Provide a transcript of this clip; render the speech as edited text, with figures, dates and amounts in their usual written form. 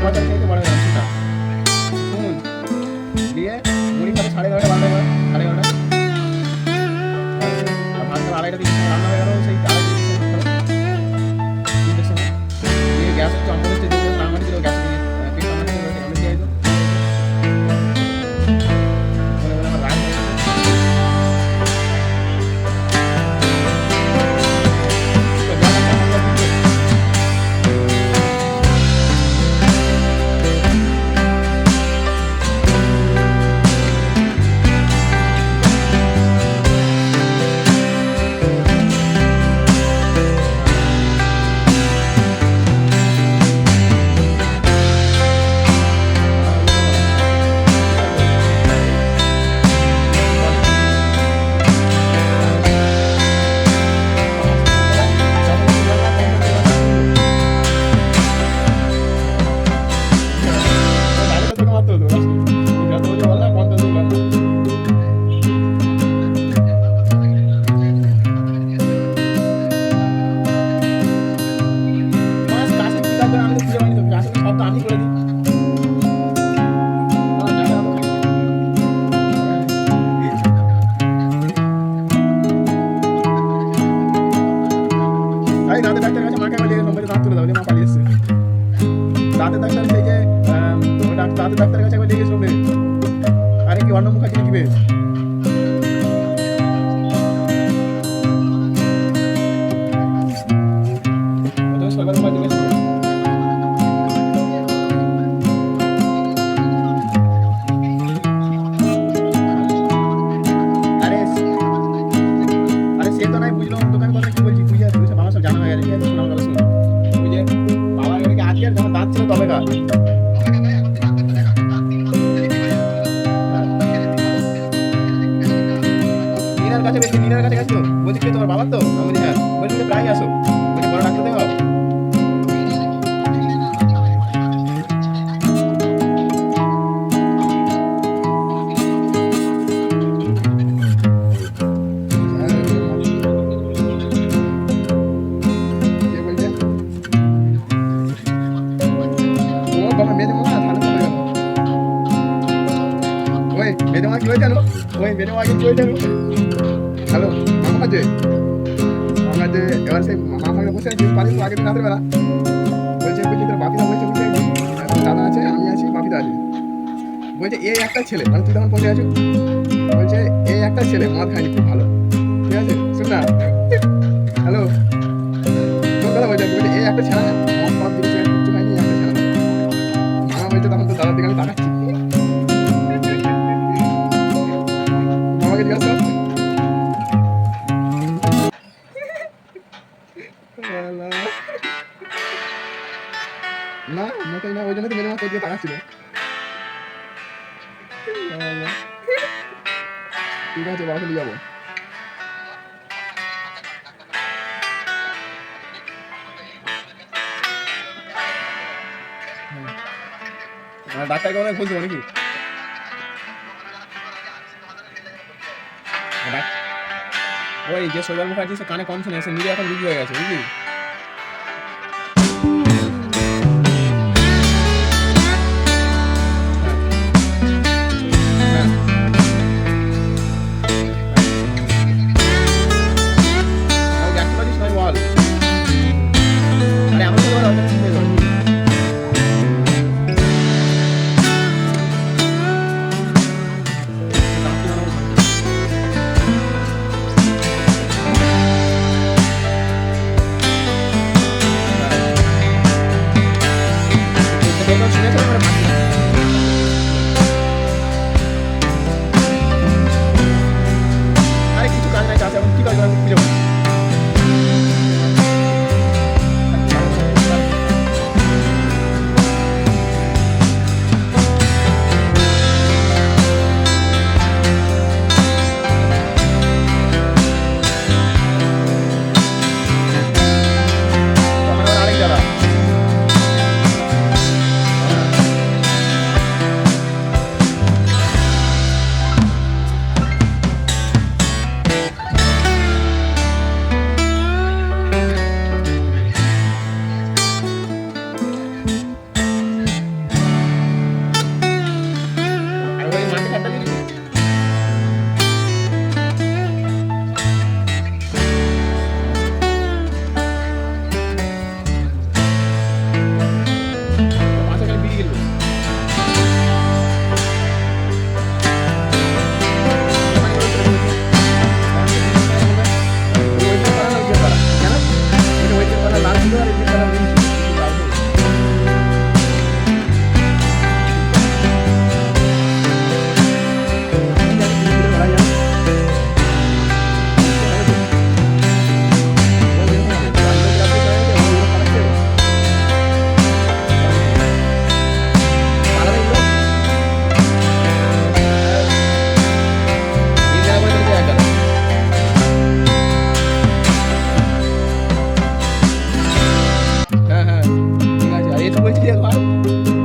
বছর থেকে বড় হয়ে সেটা শুনুন দিয়ে মুড়ি খাবে 11:30 বাজে 11:30 আর ভাত 2:30 দিকে রান্না হয়ে গেল সেই 2:30 দিকে সময় দিয়ে গ্যাস হচ্ছে অম্বল হচ্ছে দিয়ে রান্না দিল গ্যাস দিয়ে পিস রান্না করে আমি দিয়ে দিই দাঁতের ডাক্তার কাছে মাকে বলে নম্বরে দাঁত তুলে দাও মা পালিয়ে এসছে দাঁতের ডাক্তার সেই যে দাঁতের ডাক্তারের কাছে বলে গেছিল আরে কি অন্য মুখ আছে কি বেশ সবার মুখ আছে সে তো নাই বুঝলাম দোকান কথা কি বলছি বুঝে আসছে বাবা সব জানা হয়ে গেছে ঠিক আছে শোনা কথা শুন বুঝে বাবা এদিকে আজকে যখন দাঁত ছিল তবে কাজ মিনার কাছে বেশি মিনার কাছে গেছিল বলছি কি তোমার বাবা তো আমি বলি হ্যাঁ বলছি প্রায় আসো বলছি বড় ডাক্তার দেখাও মেয়েদের মা কি হয়ে জানো ওই মেয়েদের মা কি হয়ে জানো হ্যালো মামা কাজে আমরা যে এবার সেই মামা সঙ্গে বসে আছি পারি আগের দিন রাতের বেলা বলছে তোর বাপিদা বলছে বুঝছে দাদা আছে আমি আছি বাপিদা আছে বলছে এই একটা ছেলে মানে তুই তখন পৌঁছে আছো বলছে এই একটা ছেলে মদ খায়নি খুব ভালো ঠিক আছে শোন না হ্যালো তোর কথা বলছে এই একটা ছেলে না মদ মদ দিচ্ছে কিচ্ছু খায়নি একটা ছেলে মামা বলছে তখন তো দাদার দিকে আমি তাকাচ্ছি না মোটাই না ওই জন্য তো মেরে মা কোথাও তাকাচ্ছিল ঠিক আছে বাবা নিয়ে যাবো ডাক্তারকে অনেক খুঁজবো নাকি ওই যে সোজার মুখ আছে সে কানে কম শুনে এসে নিজে এখন বিজি হয়ে গেছে বুঝলি বলছি একবার